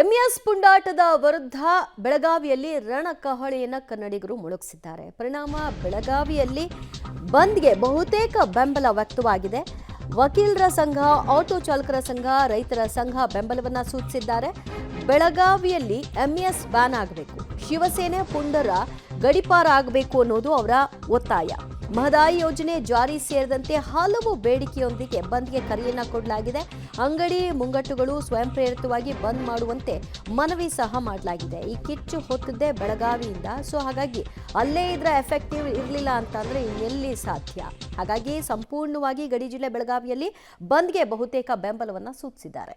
MES ಪುಂಡಾಟದ ವಿರುದ್ಧ ಬೆಳಗಾವಿಯಲ್ಲಿ ರಣಕಹಳೆಯನ್ನು ಕನ್ನಡಿಗರು ಮೊಳಗಿಸಿದ್ದಾರೆ. ಪರಿಣಾಮ ಬೆಳಗಾವಿಯಲ್ಲಿ ಬಂದ್ಗೆ ಬಹುತೇಕ ಬೆಂಬಲ ವ್ಯಕ್ತವಾಗಿದೆ. ವಕೀಲರ ಸಂಘ, ಆಟೋ ಚಾಲಕರ ಸಂಘ, ರೈತರ ಸಂಘ ಬೆಂಬಲವನ್ನ ಸೂಚಿಸಿದ್ದಾರೆ. ಬೆಳಗಾವಿಯಲ್ಲಿ ಎಂಇಎಸ್ ಬ್ಯಾನ್ ಆಗಬೇಕು, ಶಿವಸೇನೆ ಪುಂಡರ ಗಡಿಪಾರ ಆಗಬೇಕು ಅನ್ನೋದು ಅವರ ಒತ್ತಾಯ. ಮಹದಾಯಿ ಯೋಜನೆ ಜಾರಿ ಸೇರಿದಂತೆ ಹಲವು ಬೇಡಿಕೆಯೊಂದಿಗೆ ಬಂದ್ಗೆ ಕರೆಯನ್ನ ಕೊಡಲಾಗಿದೆ. ಅಂಗಡಿ ಮುಂಗಟ್ಟುಗಳು ಸ್ವಯಂ ಪ್ರೇರಿತವಾಗಿ ಬಂದ್ ಮಾಡುವಂತೆ ಮನವಿ ಸಹ ಮಾಡಲಾಗಿದೆ. ಈ ಕಿಚ್ಚು ಹೊತ್ತಿದ್ದೇ ಬೆಳಗಾವಿಯಿಂದ, ಸೊ ಹಾಗಾಗಿ ಅಲ್ಲೇ ಇದ್ರೆ ಎಫೆಕ್ಟಿವ್ ಇರಲಿಲ್ಲ ಅಂತಂದ್ರೆ ಇನ್ನೆಲ್ಲಿ ಸಾಧ್ಯ. ಹಾಗಾಗಿ ಸಂಪೂರ್ಣವಾಗಿ ಗಡಿ ಜಿಲ್ಲೆ ಬೆಳಗಾವಿಯಲ್ಲಿ ಬಂದ್ಗೆ ಬಹುತೇಕ ಬೆಂಬಲವನ್ನ ಸೂಚಿಸಿದ್ದಾರೆ.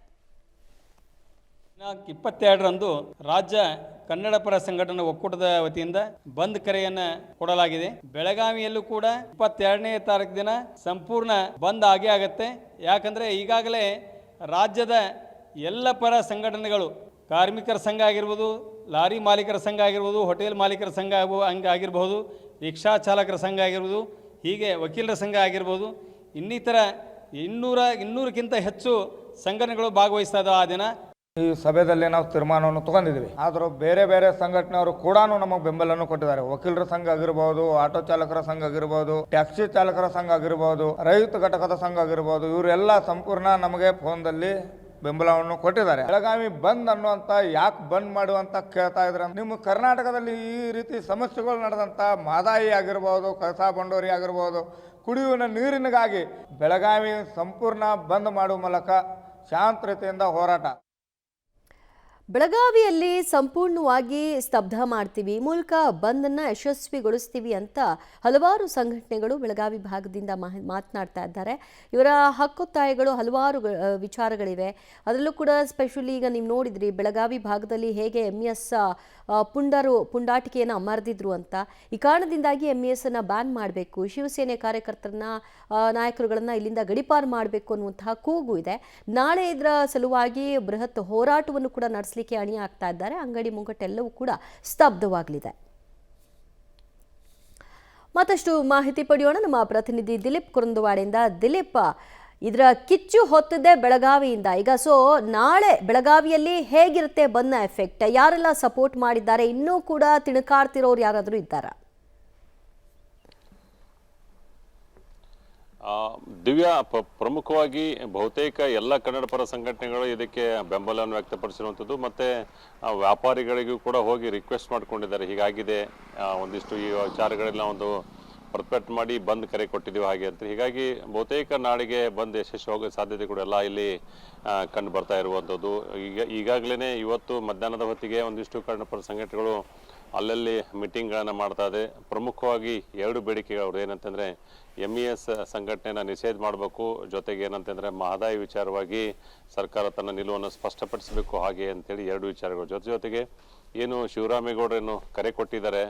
22ರಂದು ರಾಜ್ಯ ಕನ್ನಡ ಪರ ಸಂಘಟನಾ ಒಕ್ಕೂಟದ ವತಿಯಿಂದ ಬಂದ್ ಕರೆಯನ್ನು ಕೊಡಲಾಗಿದೆ. ಬೆಳಗಾವಿಯಲ್ಲೂ ಕೂಡ 22ನೇ ತಾರೀಕು ದಿನ ಸಂಪೂರ್ಣ ಬಂದ್ ಆಗೇ ಆಗತ್ತೆ. ಯಾಕಂದರೆ ಈಗಾಗಲೇ ರಾಜ್ಯದ ಎಲ್ಲ ಪರ ಸಂಘಟನೆಗಳು, ಕಾರ್ಮಿಕರ ಸಂಘ ಆಗಿರ್ಬೋದು, ಲಾರಿ ಮಾಲೀಕರ ಸಂಘ ಆಗಿರ್ಬೋದು, ಹೋಟೆಲ್ ಮಾಲೀಕರ ಸಂಘ ಆಗಿರ್ಬೋದು, ರಿಕ್ಷಾ ಚಾಲಕರ ಸಂಘ ಆಗಿರ್ಬೋದು, ಹೀಗೆ ವಕೀಲರ ಸಂಘ ಆಗಿರ್ಬೋದು, ಇನ್ನಿತರ 200ಕ್ಕಿಂತ ಹೆಚ್ಚು ಸಂಘಟನೆಗಳು ಭಾಗವಹಿಸ್ತಾ ಇದ್ದಾವೆ. ಆ ದಿನ ಈ ಸಭೆಯಲ್ಲಿ ನಾವು ತೀರ್ಮಾನವನ್ನು ತಗೊಂಡಿದ್ವಿ. ಆದರೂ ಬೇರೆ ಬೇರೆ ಸಂಘಟನೆಯವರು ಕೂಡ ನಮಗೆ ಬೆಂಬಲವನ್ನು ಕೊಟ್ಟಿದ್ದಾರೆ. ವಕೀಲರ ಸಂಘ ಆಗಿರ್ಬೋದು, ಆಟೋ ಚಾಲಕರ ಸಂಘ ಆಗಿರ್ಬೋದು, ಟ್ಯಾಕ್ಸಿ ಚಾಲಕರ ಸಂಘ ಆಗಿರ್ಬೋದು, ರೈತ ಘಟಕದ ಸಂಘ ಆಗಿರ್ಬೋದು, ಇವರೆಲ್ಲ ಸಂಪೂರ್ಣ ನಮಗೆ ಫೋನ್ದಲ್ಲಿ ಬೆಂಬಲವನ್ನು ಕೊಟ್ಟಿದ್ದಾರೆ. ಬೆಳಗಾವಿ ಬಂದ್ ಅನ್ನುವಂಥ ಯಾಕೆ ಬಂದ್ ಮಾಡುವಂತ ಕೇಳ್ತಾ ಇದ್ರೆ, ನಿಮ್ಮ ಕರ್ನಾಟಕದಲ್ಲಿ ಈ ರೀತಿ ಸಮಸ್ಯೆಗಳು ನಡೆದಂಥ ಮಹದಾಯಿ ಆಗಿರ್ಬೋದು, ಕಳಸಾ ಬಂಡೂರಿ ಆಗಿರ್ಬೋದು, ಕುಡಿಯುವ ನೀರಿನಗಾಗಿ ಬೆಳಗಾವಿ ಸಂಪೂರ್ಣ ಬಂದ್ ಮಾಡುವ ಮೂಲಕ ಶಾಂತ ರೀತಿಯಿಂದ ಹೋರಾಟ. ಬೆಳಗಾವಿಯಲ್ಲಿ ಸಂಪೂರ್ಣವಾಗಿ ಸ್ತಬ್ಧ ಮಾಡ್ತೀವಿ, ಈ ಮೂಲಕ ಬಂದನ್ನು ಯಶಸ್ವಿಗೊಳಿಸ್ತೀವಿ ಅಂತ ಹಲವಾರು ಸಂಘಟನೆಗಳು ಬೆಳಗಾವಿ ಭಾಗದಿಂದ ಮಾತನಾಡ್ತಾ ಇದ್ದಾರೆ. ಇವರ ಹಕ್ಕೊತ್ತಾಯಗಳು ಹಲವಾರು ವಿಚಾರಗಳಿವೆ. ಅದರಲ್ಲೂ ಕೂಡ ಸ್ಪೆಷಲಿ ಈಗ ನೀವು ನೋಡಿದ್ರಿ ಬೆಳಗಾವಿ ಭಾಗದಲ್ಲಿ ಹೇಗೆ ಎಂಇಎಸ್ ಪುಂಡಾಟಿಕೆಯನ್ನು ಮರೆದಿದ್ರು ಅಂತ. ಈ ಕಾರಣದಿಂದಾಗಿ ಎಂಇಎಸ್ ಅನ್ನು ಬ್ಯಾನ್ ಮಾಡಬೇಕು, ಶಿವಸೇನೆ ಕಾರ್ಯಕರ್ತರನ್ನ ನಾಯಕರುಗಳನ್ನ ಇಲ್ಲಿಂದ ಗಡಿಪಾರು ಮಾಡಬೇಕು ಅನ್ನುವಂತಹ ಕೂಗು ಇದೆ. ನಾಳೆ ಇದರ ಸಲುವಾಗಿ ಬೃಹತ್ ಹೋರಾಟವನ್ನು ಕೂಡ ನಡೆಸಲಿಕ್ಕೆ ಅಣಿ ಆಗ್ತಾ ಇದ್ದಾರೆ. ಅಂಗಡಿ ಮುಂಗಟ್ಟೆಲ್ಲವೂ ಕೂಡ ಸ್ತಬ್ಧವಾಗಲಿದೆ. ಮತ್ತಷ್ಟು ಮಾಹಿತಿ ಪಡೆಯೋಣ ನಮ್ಮ ಪ್ರತಿನಿಧಿ ದಿಲೀಪ್ ಕುರುಂದವಾಡೆಯಿಂದ. ದಿಲೀಪ್, ಇದರ ಕಿಚ್ಚು ಹೊತ್ತಿದೆ ಬೆಳಗಾವಿಯಿಂದ. ಈಗ ಸೊ ನಾಳೆ ಬೆಳಗಾವಿಯಲ್ಲಿ ಹೇಗಿರುತ್ತೆ ಬಂದ್ನ ಎಫೆಕ್ಟ್? ಯಾರೆಲ್ಲ ಸಪೋರ್ಟ್ ಮಾಡಿದ್ದಾರೆ? ಇನ್ನೂ ಕೂಡ ತಿಣುಕಾಡ್ತಿರೋರು ಯಾರಾದರೂ ಇದ್ದಾರಾ? ದಿವ್ಯಾ, ಪ್ರಮುಖವಾಗಿ ಬಹುತೇಕ ಎಲ್ಲ ಕನ್ನಡ ಪರ ಸಂಘಟನೆಗಳು ಇದಕ್ಕೆ ಬೆಂಬಲವನ್ನು ವ್ಯಕ್ತಪಡಿಸಿರುವಂಥದ್ದು. ಮತ್ತು ವ್ಯಾಪಾರಿಗಳಿಗೂ ಕೂಡ ಹೋಗಿ ರಿಕ್ವೆಸ್ಟ್ ಮಾಡ್ಕೊಂಡಿದ್ದಾರೆ. ಹೀಗಾಗಿದೆ, ಒಂದಿಷ್ಟು ಈ ವಿಚಾರಗಳೆಲ್ಲ ಒಂದು ಪ್ರತಿಭಟನೆ ಮಾಡಿ ಬಂದ್ ಕರೆ ಕೊಟ್ಟಿದ್ದೀವಿ ಹಾಗೆ ಅಂತ. ಹೀಗಾಗಿ ಬಹುತೇಕ ನಾಳೆಗೆ ಬಂದ್ ಯಶಸ್ವಿ ಹೋಗೋ ಸಾಧ್ಯತೆ ಕೂಡ ಎಲ್ಲ ಇಲ್ಲಿ ಕಂಡು ಬರ್ತಾ ಇರುವಂಥದ್ದು. ಈಗಾಗಲೇ ಇವತ್ತು ಮಧ್ಯಾಹ್ನದ ಹೊತ್ತಿಗೆ ಒಂದಿಷ್ಟು ಕನ್ನಡ ಪರ ಸಂಘಟನೆಗಳು ಅಲ್ಲಲ್ಲಿ ಮೀಟಿಂಗ್ಗಳನ್ನು ಮಾಡ್ತಾ ಇದೆ. ಪ್ರಮುಖವಾಗಿ 2 ಬೇಡಿಕೆಗಳು ಅವ್ರದ್ದು ಏನಂತಂದರೆ, ಎಂಇಎಸ್ ಸಂಘಟನೆಯನ್ನು ನಿಷೇಧ ಮಾಡಬೇಕು, ಜೊತೆಗೆ ಏನಂತಂದರೆ ಮಹದಾಯಿ ವಿಚಾರವಾಗಿ ಸರ್ಕಾರ ತನ್ನ ನಿಲುವನ್ನು ಸ್ಪಷ್ಟಪಡಿಸಬೇಕು ಹಾಗೆ ಅಂತೇಳಿ 2 ವಿಚಾರಗಳು. ಜೊತೆಗೆ ಏನು ಶಿವರಾಮೇಗೌಡರೇನು ಕರೆ ಕೊಟ್ಟಿದ್ದಾರೆ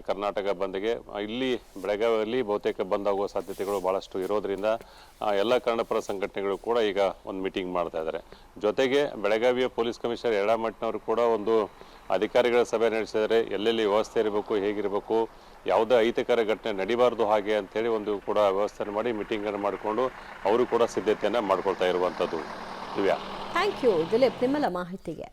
ಕರ್ನಾಟಕ ಬಂದ್ಗೆ, ಇಲ್ಲಿ ಬೆಳಗಾವಿಯಲ್ಲಿ ಬಹುತೇಕ ಬಂದ್ ಆಗುವ ಸಾಧ್ಯತೆಗಳು ಭಾಳಷ್ಟು ಇರೋದ್ರಿಂದ ಎಲ್ಲ ಕನ್ನಡ ಪರ ಸಂಘಟನೆಗಳು ಕೂಡ ಈಗ ಒಂದು ಮೀಟಿಂಗ್ ಮಾಡ್ತಾ ಇದ್ದಾರೆ. ಜೊತೆಗೆ ಬೆಳಗಾವಿಯ ಪೊಲೀಸ್ ಕಮಿಷನರ್ ಯಡಮಠನವರು ಕೂಡ ಒಂದು ಅಧಿಕಾರಿಗಳ ಸಭೆ ನಡೆಸಿದರೆ ಎಲ್ಲೆಲ್ಲಿ ವ್ಯವಸ್ಥೆ ಇರಬೇಕು, ಹೇಗಿರಬೇಕು, ಯಾವುದೇ ಅಹಿತಕರ ಘಟನೆ ನಡಿಬಾರ್ದು ಹಾಗೆ ಅಂತೇಳಿ ಒಂದು ಕೂಡ ವ್ಯವಸ್ಥೆ ಮಾಡಿ ಮೀಟಿಂಗನ್ನು ಮಾಡಿಕೊಂಡು ಅವರು ಕೂಡ ಸಿದ್ಧತೆಯನ್ನು ಮಾಡ್ಕೊಳ್ತಾ ಇರುವಂಥದ್ದು. ದಿವ್ಯಾ, ಥ್ಯಾಂಕ್ ಯು ದಿಲೀಪ್ ನಿಮ್ಮೆಲ್ಲ ಮಾಹಿತಿಗೆ.